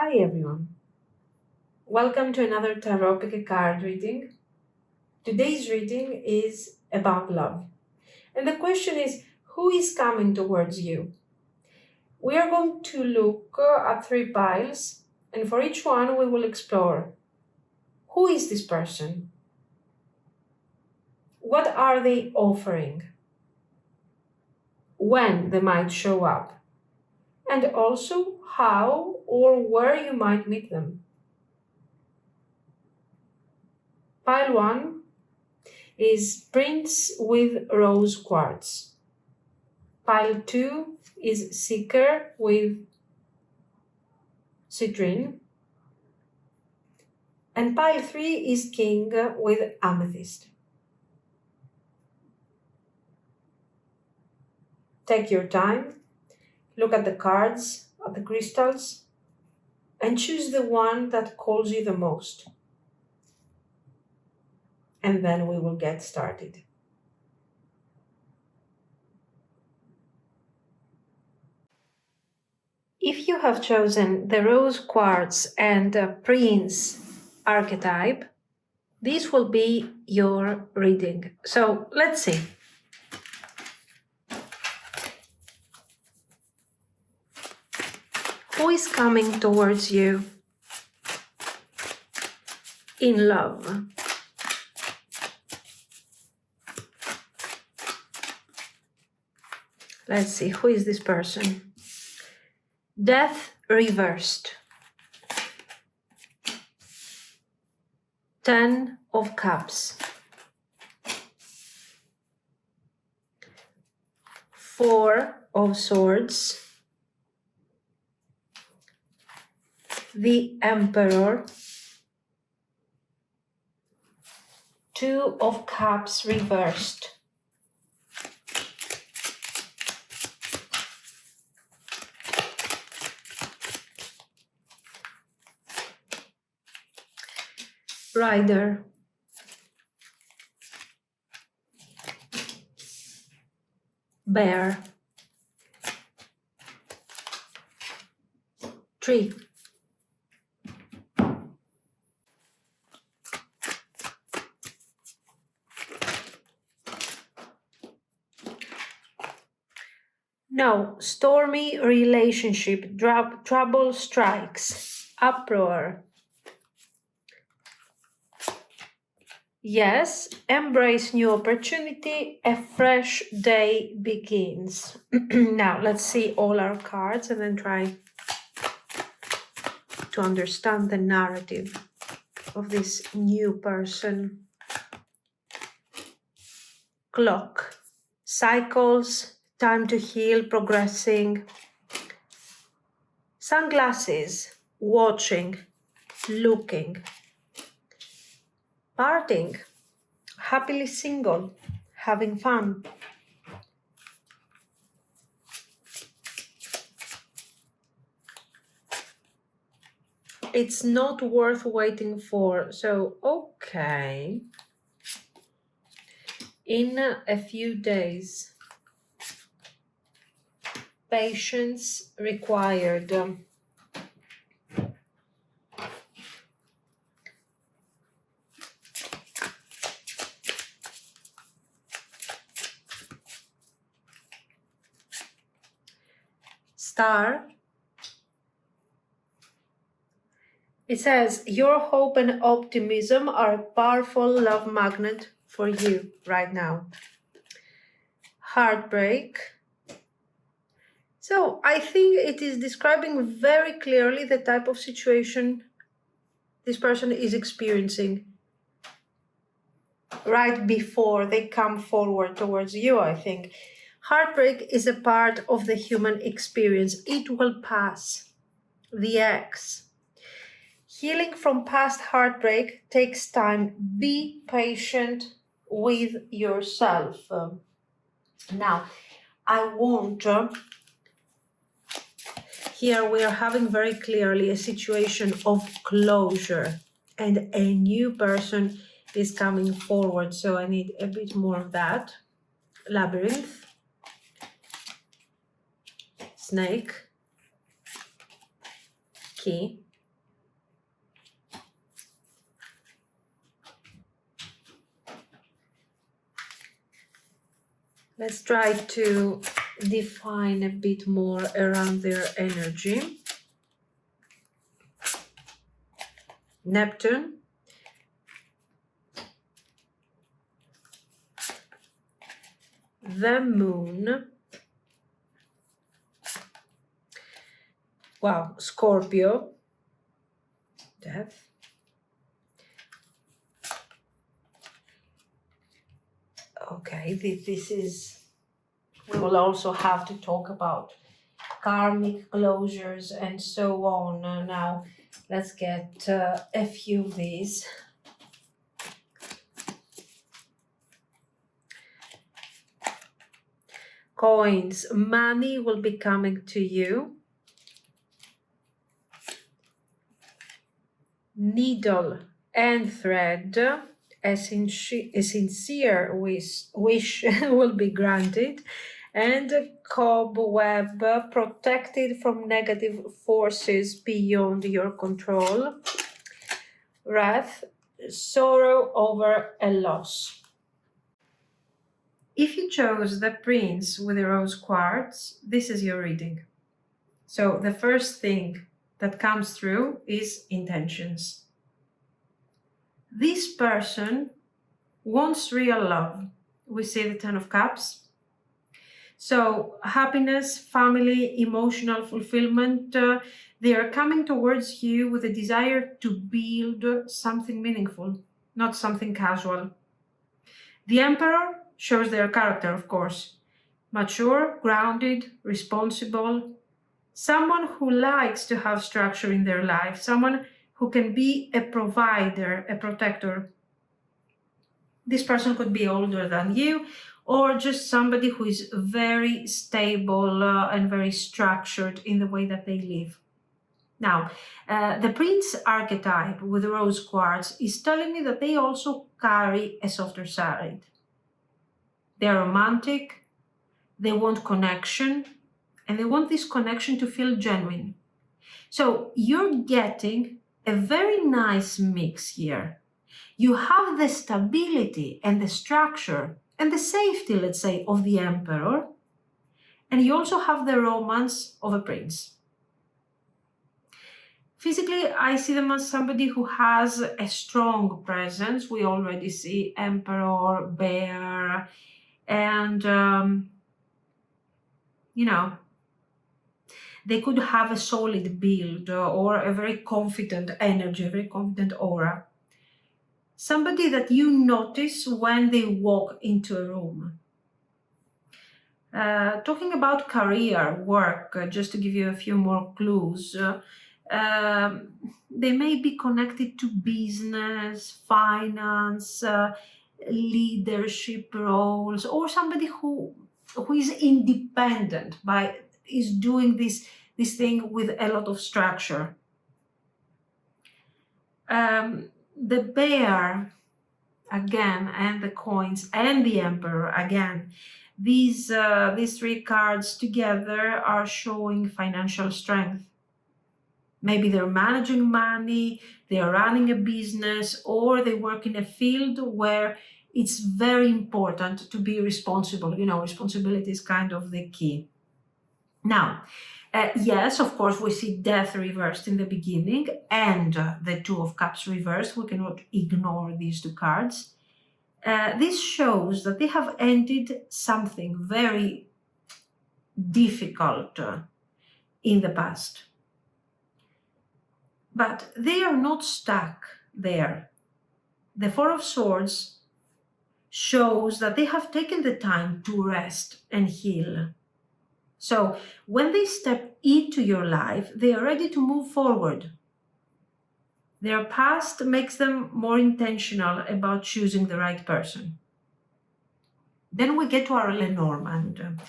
Hi everyone. Welcome to another tarot card reading. Today's reading is about love. And the question is, who is coming towards you? We are going to look at 3 piles, and for each one we will explore who is this person? What are they offering? When they might show up? And also how or where you might meet them. Pile 1 is Prince with Rose Quartz. Pile 2 is Seeker with CITRINE. And pile 3 is King with Amethyst. Take your time, look at the cards, at the crystals, and choose the one that calls you the most. And then we will get started. If you have chosen the Rose Quartz and Prince archetype, this will be your reading. So let's see. Who is coming towards you in love? Let's see, who is this person? Death reversed. 10 of Cups. 4 of Swords. The Emperor. 2 of Cups reversed. Rider. Bear. Tree. No, stormy relationship, trouble strikes, uproar. Yes, embrace new opportunity, a fresh day begins. Now, let's see all our cards and then try to understand the narrative of this new person. Clock, cycles, time to heal, progressing. Sunglasses, watching, looking. Parting, happily single, having fun. It's not worth waiting for, so okay. In a few days, patience required. Star. It says, your hope and optimism are a powerful love magnet for you right now. Heartbreak. So I think it is describing very clearly the type of situation this person is experiencing right before they come forward towards you, I think. Heartbreak is a part of the human experience. It will pass. The X. Healing from past heartbreak takes time. Be patient with yourself. Now, I want, here we are having very clearly a situation of closure and a new person is coming forward. So I need a bit more of that. Labyrinth. Snake. Key. Let's try to define a bit more around their energy. Neptune, the moon, wow, Scorpio, death, okay, this is, we will also have to talk about karmic closures and so on. Now, let's get a few of these. Coins, money will be coming to you. Needle and thread, a sincere wish will be granted. And a cobweb, protected from negative forces beyond your control. Wrath, sorrow over a loss. If you chose the Prince with the rose quartz, this is your reading. So the first thing that comes through is intentions. This person wants real love. We see the Ten of Cups. So happiness, family, emotional fulfillment, they are coming towards you with a desire to build something meaningful, not something casual. The Emperor shows their character, of course. Mature, grounded, responsible. Someone who likes to have structure in their life. Someone who can be a provider, a protector. This person could be older than you, or just somebody who is very stable and very structured in the way that they live. Now, the Prince archetype with the rose quartz is telling me that they also carry a softer side. They're romantic, they want connection, and they want this connection to feel genuine. So you're getting a very nice mix here. You have the stability and the structure and the safety, let's say, of the Emperor, and you also have the romance of a prince. Physically, I see them as somebody who has a strong presence. We already see Emperor, Bear, and, they could have a solid build or a very confident energy, a very confident aura. Somebody that you notice when they walk into a room. Talking about career, work, just to give you a few more clues, they may be connected to business, finance, leadership roles, or somebody who is independent, is doing this thing with a lot of structure. The Bear, again, and the coins, and the Emperor, again. These three cards together are showing financial strength. Maybe they're managing money, they're running a business, or they work in a field where it's very important to be responsible. Responsibility is kind of the key. Now, yes, of course, we see death reversed in the beginning and the Two of Cups reversed. We cannot ignore these two cards. This shows that they have ended something very difficult in the past. But they are not stuck there. The Four of Swords shows that they have taken the time to rest and heal. So when they step into your life, they are ready to move forward. Their past makes them more intentional about choosing the right person. Then we get to our Lenormand.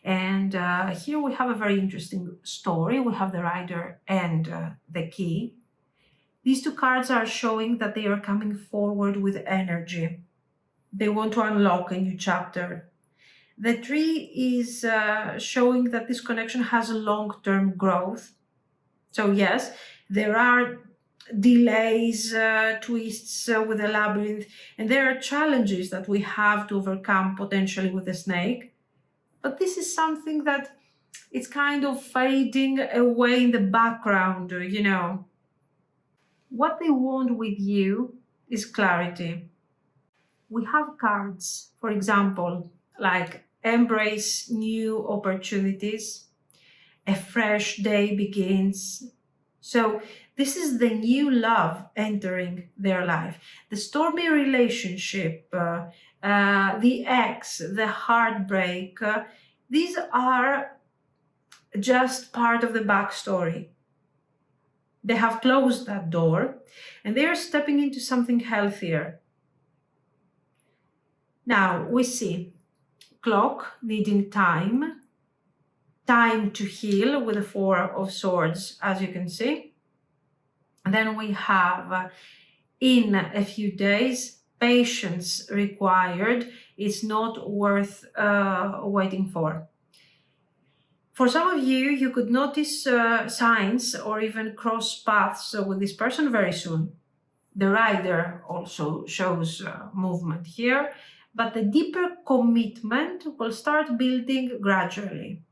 And here we have a very interesting story. We have the Rider and the Key. These two cards are showing that they are coming forward with energy. They want to unlock a new chapter. The Tree is showing that this connection has a long-term growth. So yes, there are delays, twists with the labyrinth, and there are challenges that we have to overcome potentially with the snake. But this is something that it's kind of fading away in the background, you know. What they want with you is clarity. We have cards, for example, like embrace new opportunities, a fresh day begins. So this is the new love entering their life. The stormy relationship, the ex, the heartbreak, these are just part of the backstory. They have closed that door and they are stepping into something healthier. Now we see clock needing time to heal with the Four of Swords, as you can see. And then we have in a few days, patience required. It's not worth waiting for. For some of you, you could notice signs or even cross paths with this person very soon. The rider also shows movement here, but the deeper commitment will start building gradually.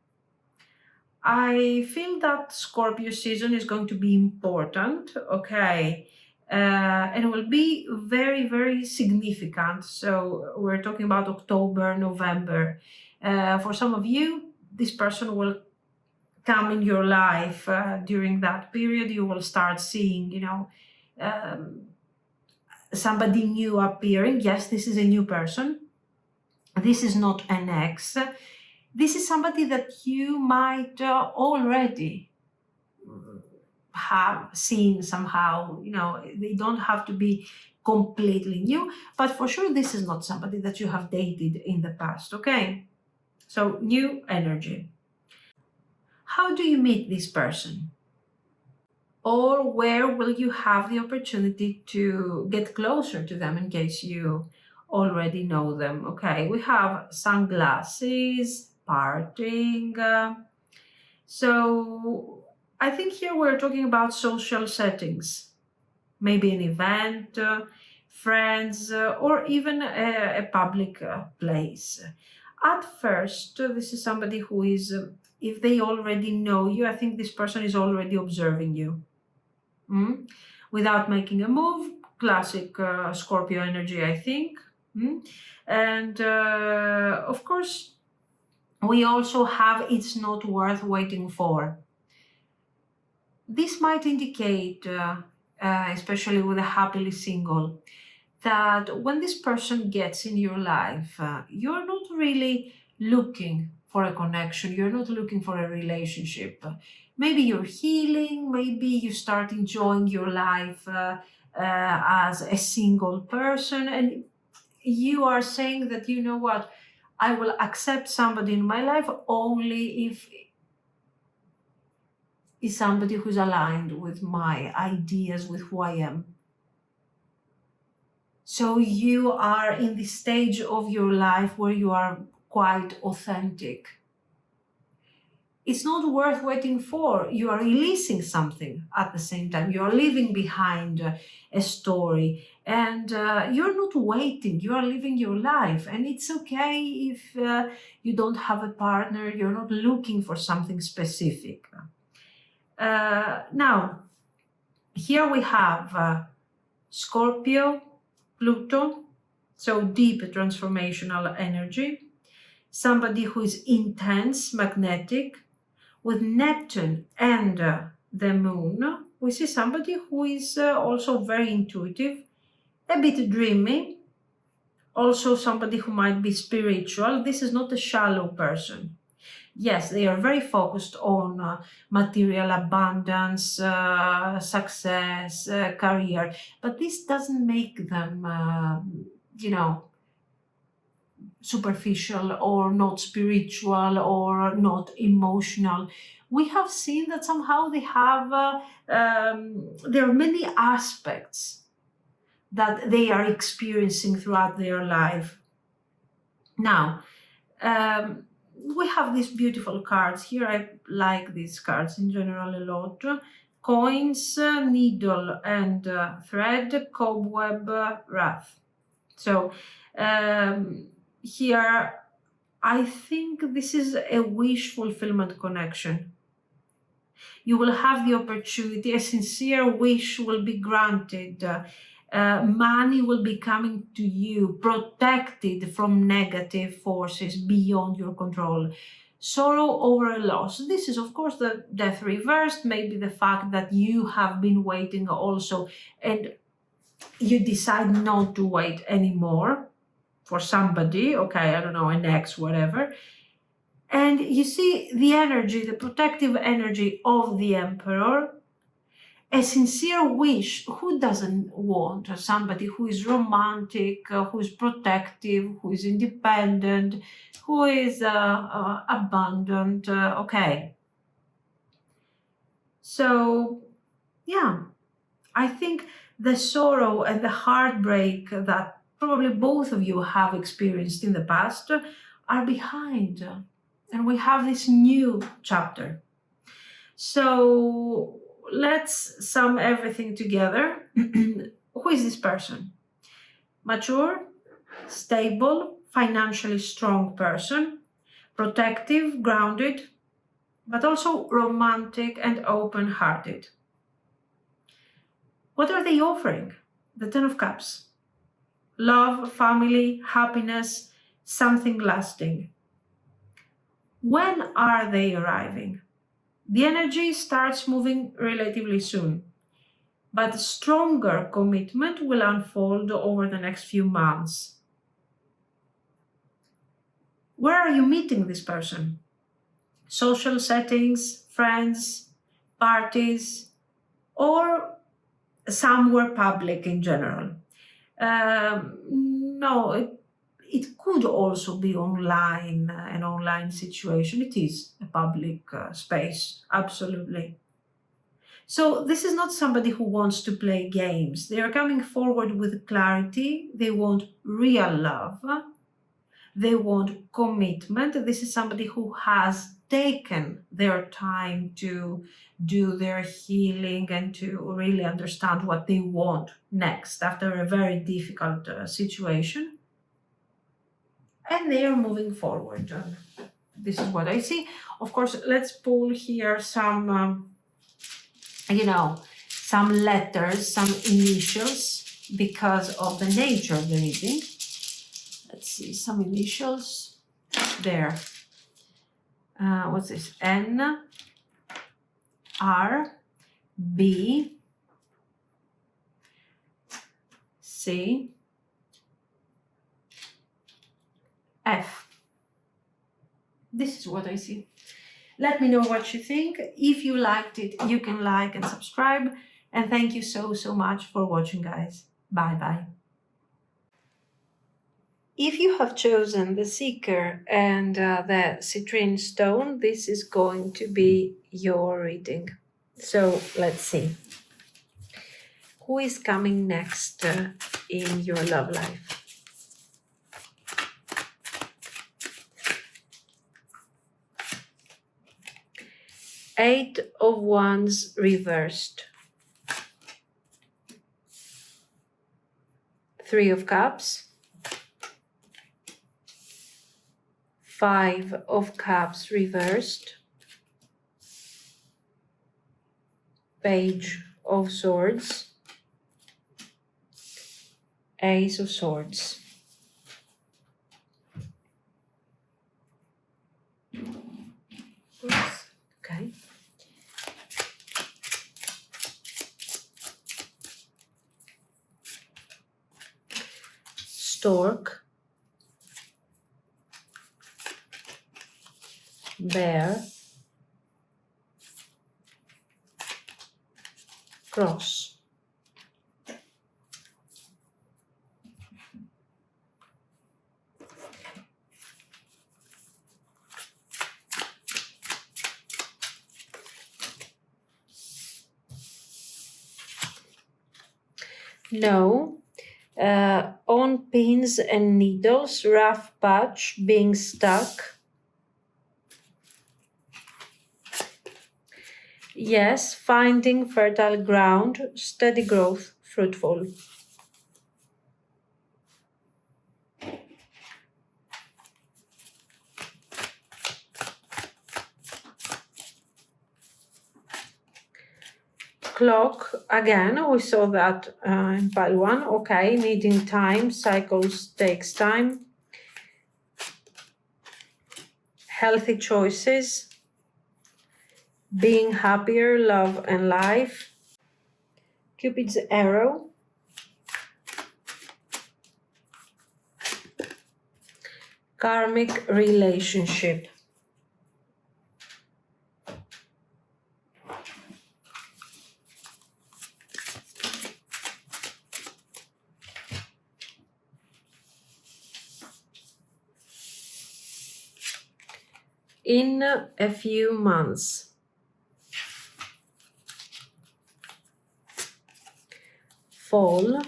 I feel that Scorpio season is going to be important, okay, and will be very, very significant. So we're talking about October, November. For some of you, this person will come in your life during that period. You will start seeing, somebody new appearing. Yes, this is a new person. This is not an ex. This is somebody that you might already have seen somehow. They don't have to be completely new, but for sure this is not somebody that you have dated in the past, okay? So new energy. How do you meet this person? Or where will you have the opportunity to get closer to them in case you already know them? Okay, we have sunglasses, parting. So I think here we're talking about social settings, maybe an event, friends, or even a public place. At first, this is somebody who is, if they already know you, I think this person is already observing you. Without making a move, classic Scorpio energy, I think. And of course, we also have it's not worth waiting for. This might indicate, especially with a happily single, that when this person gets in your life, you're not really looking for a connection, you're not looking for a relationship. Maybe you're healing, maybe you start enjoying your life as a single person, and you are saying that, you know what, I will accept somebody in my life only if is somebody who's aligned with my ideas, with who I am. So you are in the stage of your life where you are quite authentic. It's not worth waiting for. You are releasing something at the same time. You are leaving behind a story and you're not waiting. You are living your life. And it's okay if you don't have a partner, you're not looking for something specific. Now, here we have Scorpio, Pluto, so deep transformational energy, somebody who is intense, magnetic, with Neptune and the moon. We see somebody who is also very intuitive, a bit dreamy, also somebody who might be spiritual. This is not a shallow person. Yes, they are very focused on material abundance, success, career, but this doesn't make them, superficial or not spiritual or not emotional. We have seen that somehow they have, there are many aspects that they are experiencing throughout their life. Now, we have these beautiful cards here. I like these cards in general a lot. Coins, needle and thread, cobweb, wrath. So here I think this is a wish fulfillment connection. You will have the opportunity, a sincere wish will be granted. Money will be coming to you, protected from negative forces beyond your control. Sorrow over a loss. This is, of course, the death reversed, maybe the fact that you have been waiting also, and you decide not to wait anymore for somebody, okay, I don't know, an ex, whatever. And you see the energy, the protective energy of the Emperor, a sincere wish. Who doesn't want somebody who is romantic, who is protective, who is independent, who is abundant? Okay. So, yeah, I think the sorrow and the heartbreak that probably both of you have experienced in the past are behind. And we have this new chapter. So let's sum everything together. Who is this person? Mature, stable, financially strong person, protective, grounded, but also romantic and open-hearted. What are they offering? The Ten of Cups. Love, family, happiness, something lasting. When are they arriving? The energy starts moving relatively soon, but stronger commitment will unfold over the next few months. Where are you meeting this person? Social settings, friends, parties, or somewhere public in general? No, it could also be online, an online situation. It is a public space, absolutely. So this is not somebody who wants to play games. They are coming forward with clarity. They want real love. They want commitment. This is somebody who has taken their time to do their healing and to really understand what they want next after a very difficult situation. And they are moving forward. This is what I see. Of course, let's pull here some, some letters, some initials, because of the nature of the reading. Let's see, some initials. There. What's this? N, R, B, C, F. This is what I see. Let me know what you think. If you liked it, you can like and subscribe. And thank you so much for watching, guys. Bye. If you have chosen the Seeker and the Citrine stone, this is going to be your reading. So let's see. Who is coming next in your love life? Eight of Wands reversed. Three of Cups. Five of Cups reversed. Page of Swords. Ace of Swords. Oops. Okay. Stork. Bear. Cross. No. On pins and needles, rough patch, being stuck. Yes, finding fertile ground, steady growth, fruitful. Clock, again, we saw that in pile 1. Okay, needing time, cycles takes time. Healthy choices, being happier, love and life. Cupid's arrow. Karmic relationship. In a few months. Fall.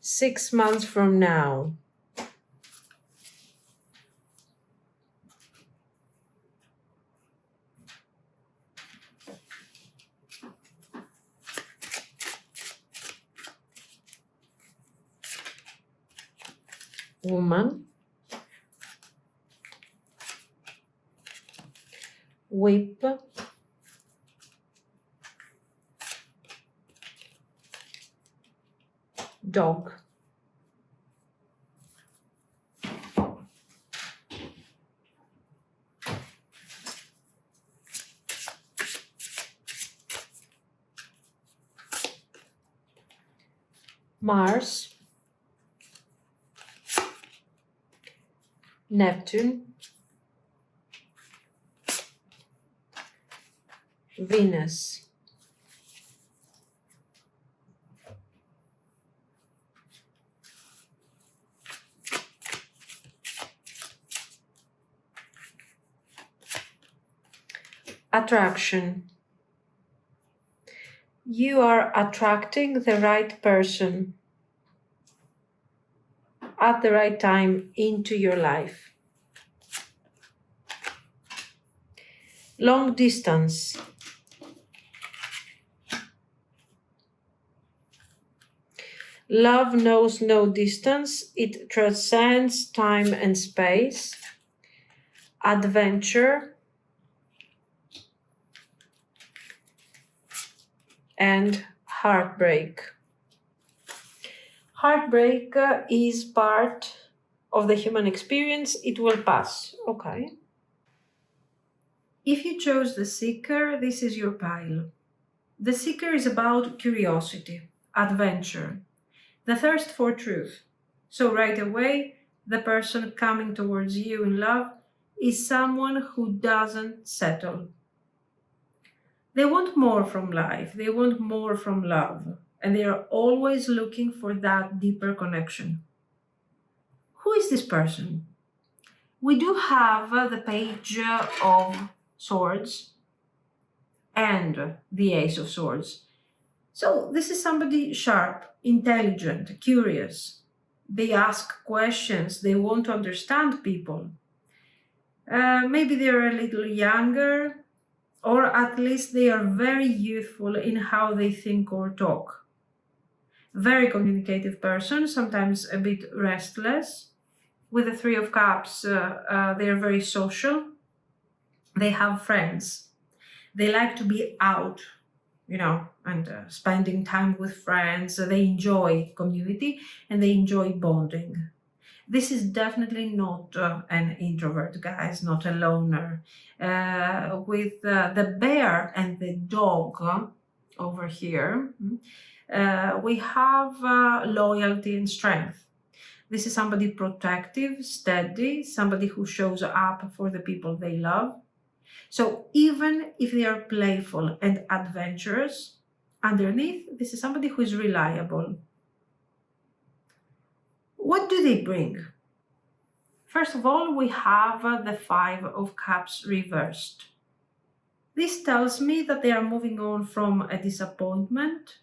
6 months from now. Woman. Whip. Dog. Mars. Neptune. Venus. Attraction. You are attracting the right person at the right time into your life. Long distance. Love knows no distance. It transcends time and space. Adventure. And heartbreak. Heartbreak is part of the human experience. It will pass. Okay. If you chose the Seeker, this is your pile. The Seeker is about curiosity, adventure, the thirst for truth. So right away, the person coming towards you in love is someone who doesn't settle. They want more from life, they want more from love, and they are always looking for that deeper connection. Who is this person? We do have the Page of Swords and the Ace of Swords. So this is somebody sharp, intelligent, curious. They ask questions, they want to understand people. Maybe they're a little younger, or at least they are very youthful in how they think or talk. Very communicative person, sometimes a bit restless. With the Three of Cups, they are very social. They have friends. They like to be out, and spending time with friends. They enjoy community and they enjoy bonding. This is definitely not an introvert, guys, not a loner. With the bear and the dog over here, we have loyalty and strength. This is somebody protective, steady, somebody who shows up for the people they love. So even if they are playful and adventurous, underneath, this is somebody who is reliable. What do they bring? First of all, we have the Five of Cups reversed. This tells me that they are moving on from a disappointment.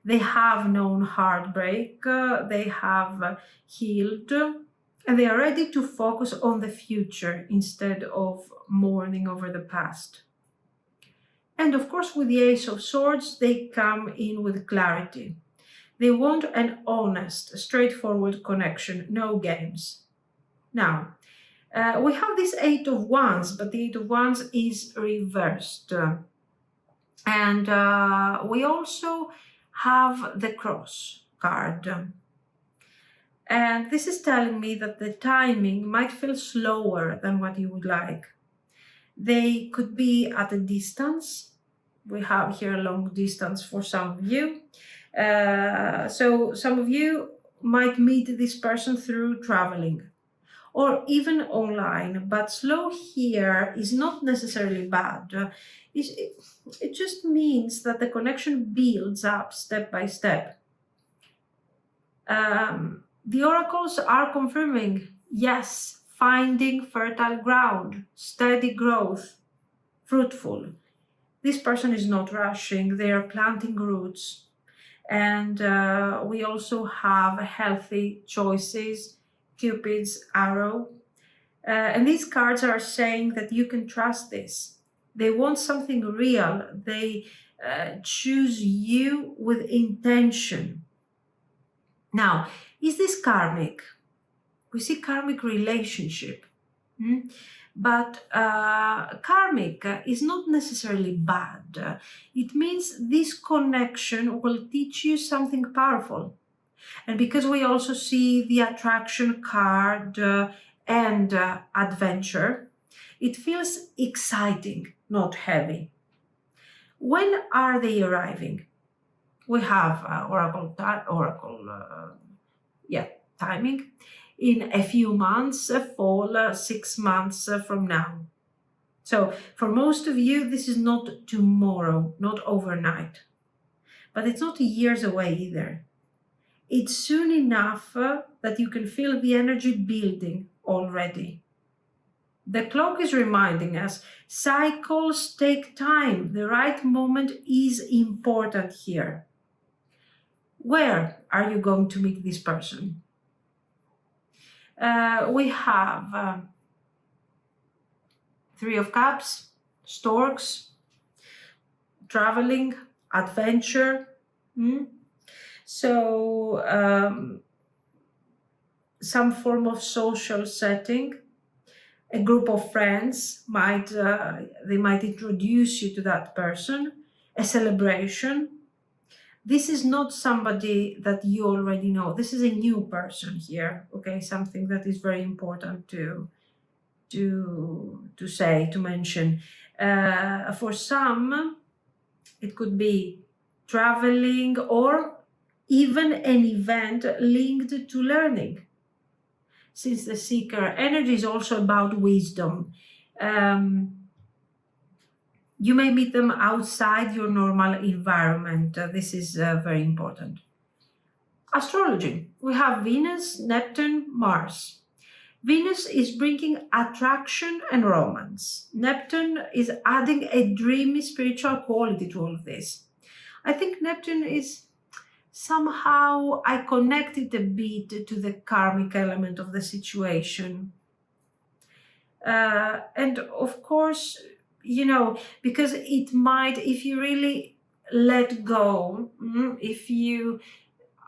They have known heartbreak, they have healed, and they are ready to focus on the future instead of mourning over the past. And of course, with the Ace of Swords, they come in with clarity. They want an honest, straightforward connection, no games. Now, We have this Eight of Wands, but the Eight of Wands is reversed. And we also have the Cross card. And this is telling me that the timing might feel slower than what you would like. They could be at a distance. We have here a long distance for some of you. So some of you might meet this person through traveling or even online, but slow here is not necessarily bad. It just means that the connection builds up step by step. The oracles are confirming, yes, finding fertile ground, steady growth, fruitful. This person is not rushing, they are planting roots. And we also have healthy choices, Cupid's arrow. And these cards are saying that you can trust this. They want something real. They choose you with intention. Now, is this karmic? We see karmic relationship. But karmic is not necessarily bad. It means this connection will teach you something powerful. And because we also see the attraction card and adventure, it feels exciting, not heavy. When are they arriving? We have timing in a few months, fall 6 months from now. So for most of you, this is not tomorrow, not overnight, but it's not years away either. It's soon enough that you can feel the energy building already. The clock is reminding us cycles take time. The right moment is important here. Where are you going to meet this person? We have Three of Cups, storks, traveling, adventure. So some form of social setting. A group of friends might introduce you to that person. A celebration. This is not somebody that you already know. This is a new person here. Okay, something that is very important to mention. For some, it could be traveling or even an event linked to learning. Since the seeker energy is also about wisdom, you may meet them outside your normal environment. This is very important. Astrology. We have Venus, Neptune, Mars. Venus is bringing attraction and romance. Neptune is adding a dreamy spiritual quality to all of this. I think Neptune is somehow, I connect it a bit to the karmic element of the situation. And of course, because it might, if you really let go, if you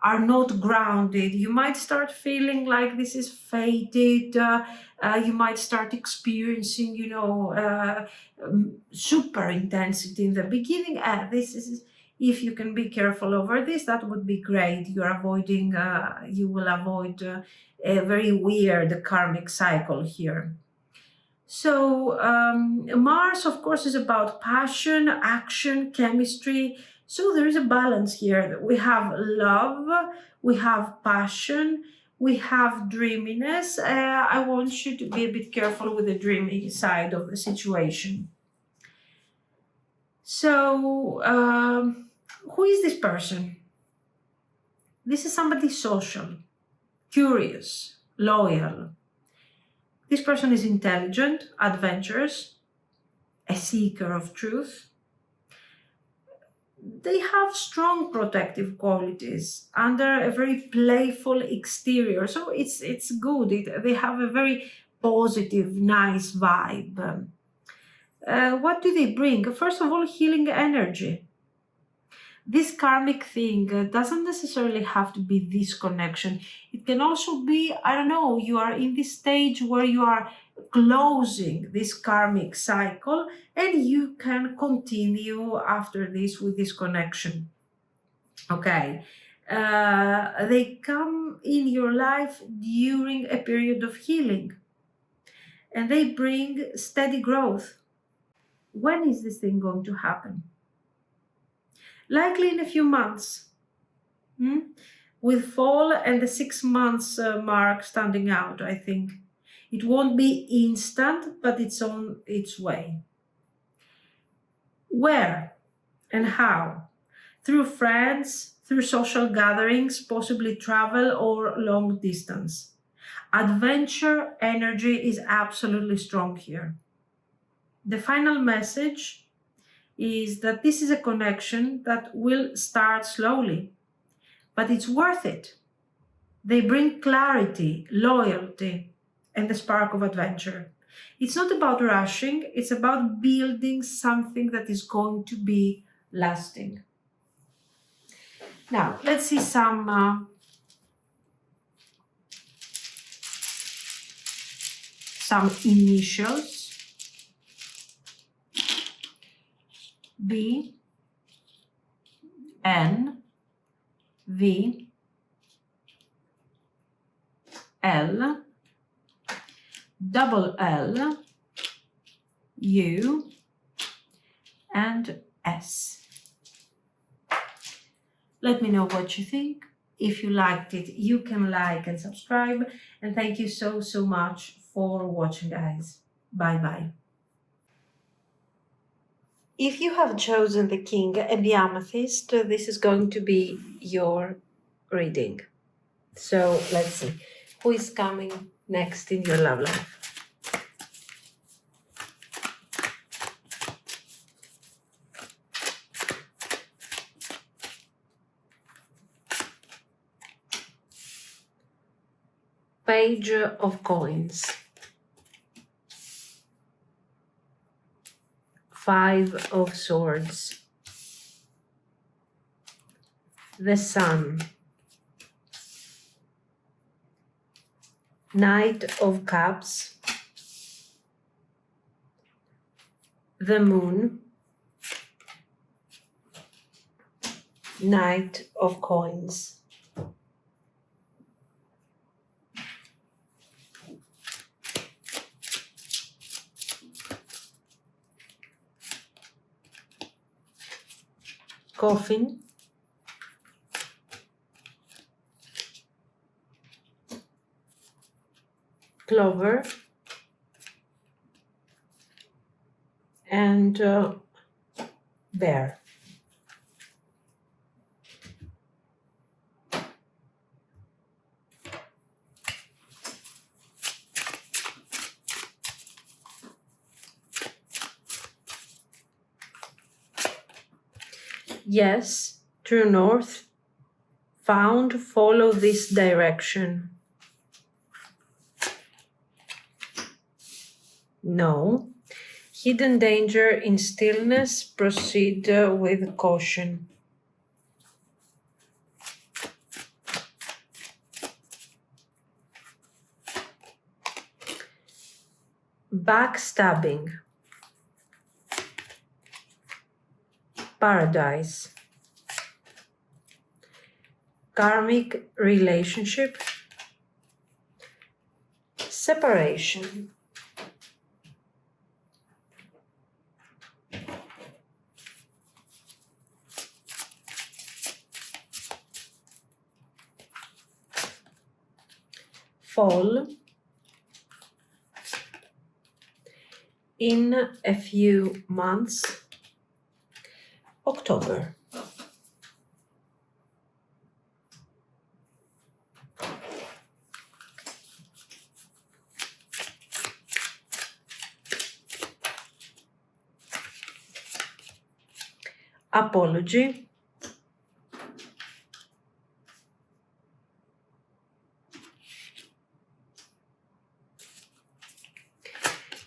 are not grounded, you might start feeling like this is fated. You might start experiencing, super intensity in the beginning. This is, if you can be careful over this, that would be great. You will avoid a very weird karmic cycle here. So Mars, of course, is about passion, action, chemistry. So there is a balance here. We have love, we have passion, we have dreaminess. I want you to be a bit careful with the dreamy side of the situation. So who is this person? This is somebody social, curious, loyal. This person is intelligent, adventurous, a seeker of truth. They have strong protective qualities under a very playful exterior. So it's good. They have a very positive, nice vibe. What do they bring? First of all, healing energy. This karmic thing doesn't necessarily have to be this connection. It can also be, I don't know, you are in this stage where you are closing this karmic cycle, and you can continue after this with this connection. Okay. They come in your life during a period of healing, and they bring steady growth. When is this thing going to happen? Likely in a few months. With fall and the 6 months mark standing out, I think. It won't be instant, but it's on its way. Where and how? Through friends, through social gatherings, possibly travel or long distance. Adventure energy is absolutely strong here. The final message is that this is a connection that will start slowly, but it's worth it. They bring clarity, loyalty, and the spark of adventure. It's not about rushing, it's about building something that is going to be lasting. Now, let's see some initials. B, N, V, L, double L, U, and S. Let me know what you think. If you liked it, you can like and subscribe. And thank you so much for watching, guys. Bye-bye. If you have chosen the King and the Amethyst, this is going to be your reading. So let's see. Who is coming next in your love life? Page of Coins. 5 of Swords. The Sun. Knight of Cups. The Moon. Knight of Coins. Coffin. Clover. And bear. Yes, true north. Found, follow this direction. No. Hidden danger in stillness, proceed with caution. Backstabbing. Paradise. Karmic relationship. Separation. Fall. In a few months. October. Apology.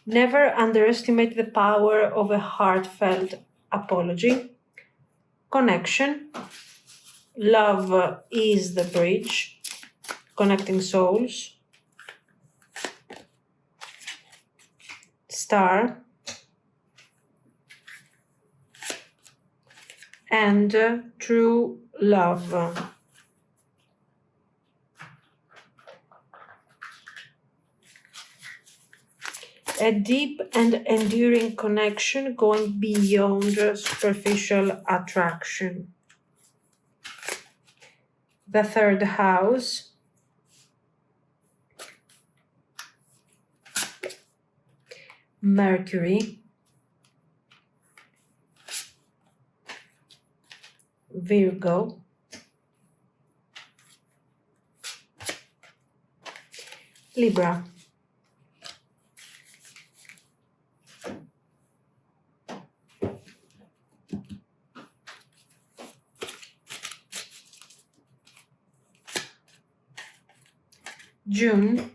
Never underestimate the power of a heartfelt apology. Connection. Love is the bridge, connecting souls. Star, and True Love. A deep and enduring connection going beyond superficial attraction. The third house, Mercury, Virgo, Libra. June,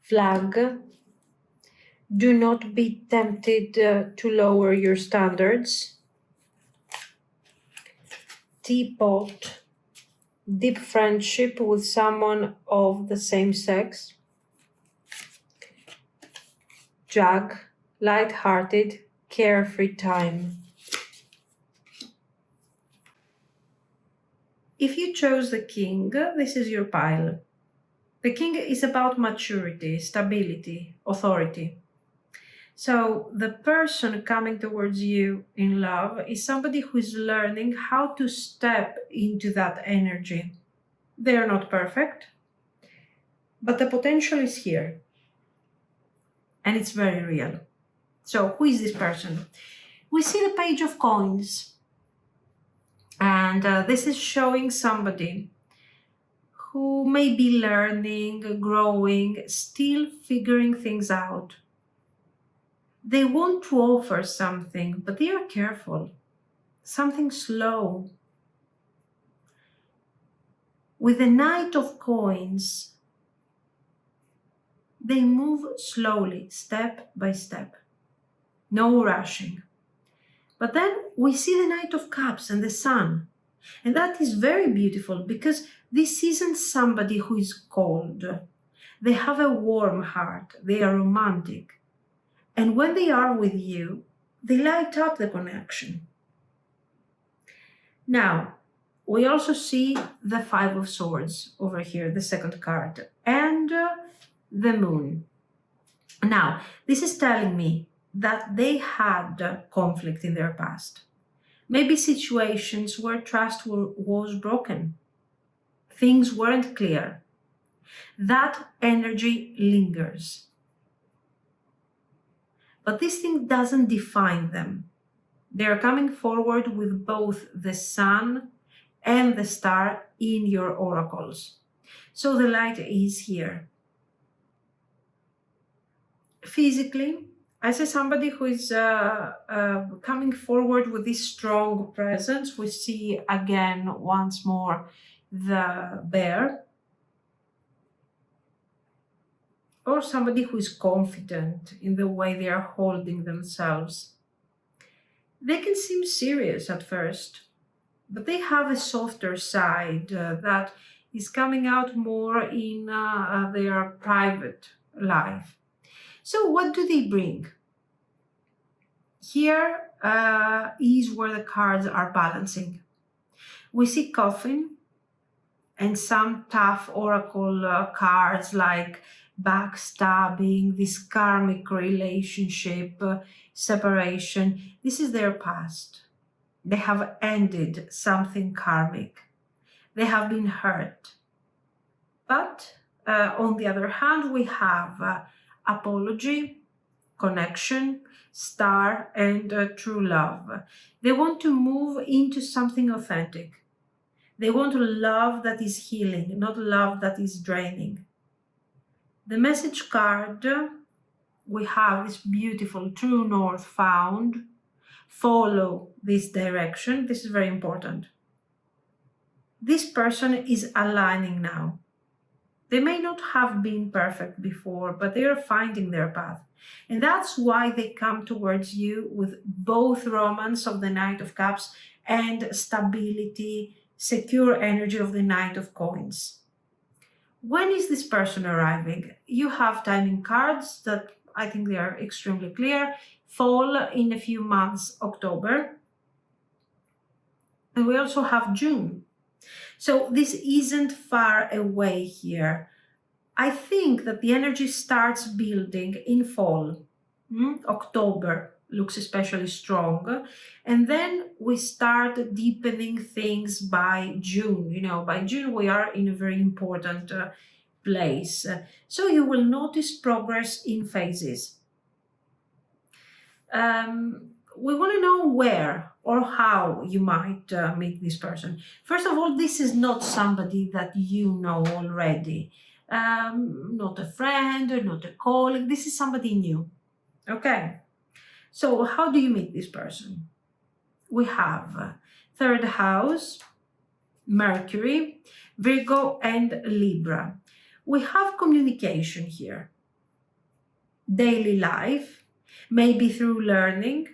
Flag. Do not be tempted to lower your standards. Teapot, deep friendship with someone of the same sex. Jag, light-hearted, carefree time. If you chose the King, this is your pile. The King is about maturity, stability, authority. So the person coming towards you in love is somebody who is learning how to step into that energy. They are not perfect, but the potential is here. And it's very real. So who is this person? We see the Page of Coins. And this is showing somebody who may be learning, growing, still figuring things out. They want to offer something, but they are careful. Something slow. With the Knight of Coins, they move slowly, step by step. No rushing. But then we see the Knight of Cups and the Sun. And that is very beautiful because this isn't somebody who is cold. They have a warm heart. They are romantic. And when they are with you, they light up the connection. Now, we also see the Five of Swords over here, the second card, and the Moon. Now, this is telling me that they had conflict in their past. Maybe situations where trust was broken. Things weren't clear. That energy lingers. But this thing doesn't define them. They are coming forward with both the Sun and the Star in your oracles. So the light is here. Physically, I see somebody who is coming forward with this strong presence. We see again, once more, the bear. Or somebody who is confident in the way they are holding themselves. They can seem serious at first, but they have a softer side that is coming out more in their private life. So what do they bring? Here is where the cards are balancing. We see coffin and some tough oracle cards like backstabbing, this karmic relationship, separation. This is their past. They have ended something karmic. They have been hurt. But on the other hand, we have apology, connection, Star, and true love. They want to move into something authentic. They want love that is healing, not love that is draining. The message card, we have this beautiful true north found. Follow this direction. This is very important. This person is aligning now. They may not have been perfect before, but they are finding their path. And that's why they come towards you with both romance of the Knight of Cups and stability, secure energy of the Knight of Coins. When is this person arriving? You have timing cards that I think they are extremely clear. Fall in a few months, October. And we also have June. So this isn't far away here. I think that the energy starts building in fall. October looks especially strong. And then we start deepening things by June. By June we are in a very important place. So you will notice progress in phases. We want to know where or how you might meet this person. First of all, this is not somebody that you know already. Not a friend or not a colleague. This is somebody new. Okay. So how do you meet this person? We have third house, Mercury, Virgo, and Libra. We have communication here. Daily life, maybe through learning,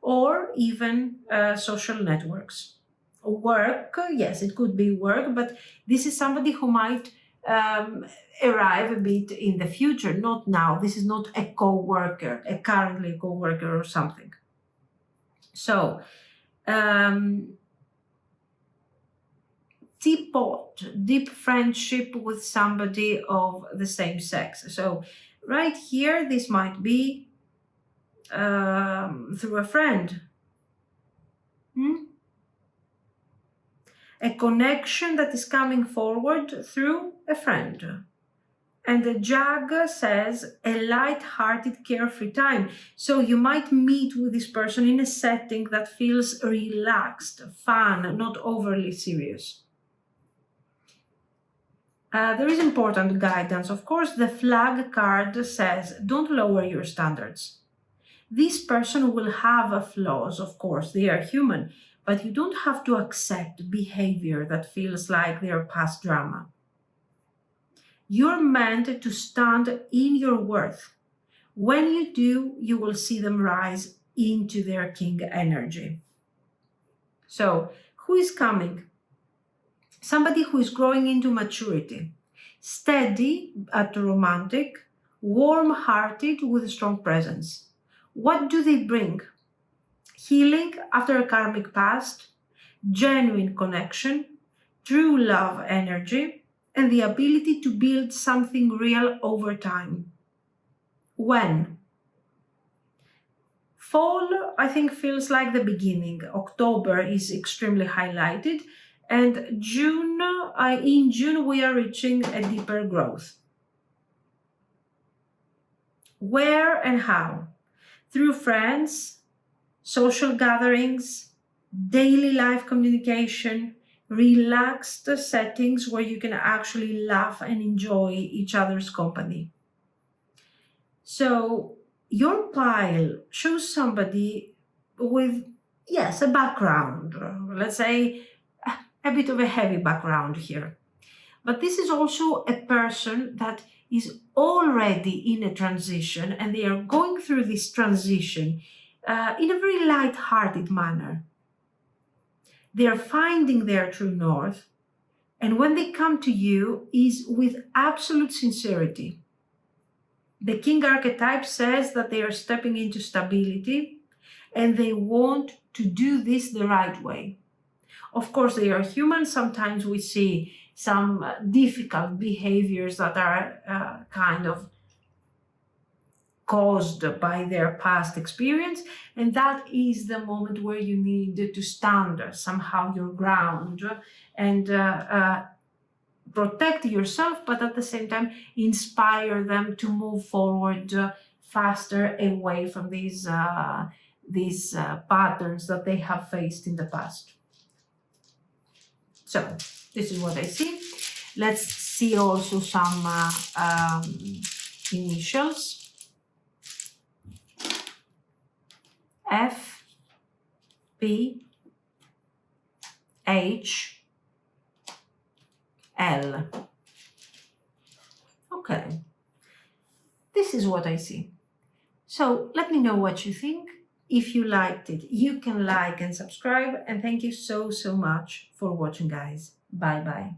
or even social networks. Work, yes, it could be work, but this is somebody who might arrive a bit in the future, not now. This is not a co-worker, currently a co-worker or something. So, deep friendship with somebody of the same sex. So right here, this might be through a friend. A connection that is coming forward through a friend. And the Jag says a light-hearted, carefree time. So you might meet with this person in a setting that feels relaxed, fun, not overly serious. There is important guidance. Of course, the flag card says, don't lower your standards. This person will have flaws, of course, they are human, but you don't have to accept behavior that feels like they're past drama. You're meant to stand in your worth. When you do, you will see them rise into their king energy. So, who is coming? Somebody who is growing into maturity, steady at romantic, warm-hearted with a strong presence. What do they bring? Healing after a karmic past, genuine connection, true love energy, and the ability to build something real over time. When? Fall, I think, feels like the beginning. October is extremely highlighted. And in June, we are reaching a deeper growth. Where and how? Through friends, social gatherings, daily life communication, relaxed settings where you can actually laugh and enjoy each other's company. So your pile shows somebody with, yes, a background, let's say a bit of a heavy background here. But this is also a person that is already in a transition, and they are going through this transition in a very light-hearted manner. They are finding their true north, and when they come to you is with absolute sincerity. The king archetype says that they are stepping into stability, and they want to do this the right way. Of course, they are human. Sometimes we see some difficult behaviors that are kind of caused by their past experience, and that is the moment where you need to stand somehow your ground and protect yourself, but at the same time inspire them to move forward faster away from these patterns that they have faced in the past. So this is what I see. Let's see also some initials. F, P, H, L. Okay, this is what I see. So let me know what you think. If you liked it, you can like and subscribe. And thank you so much for watching, guys. Bye-bye.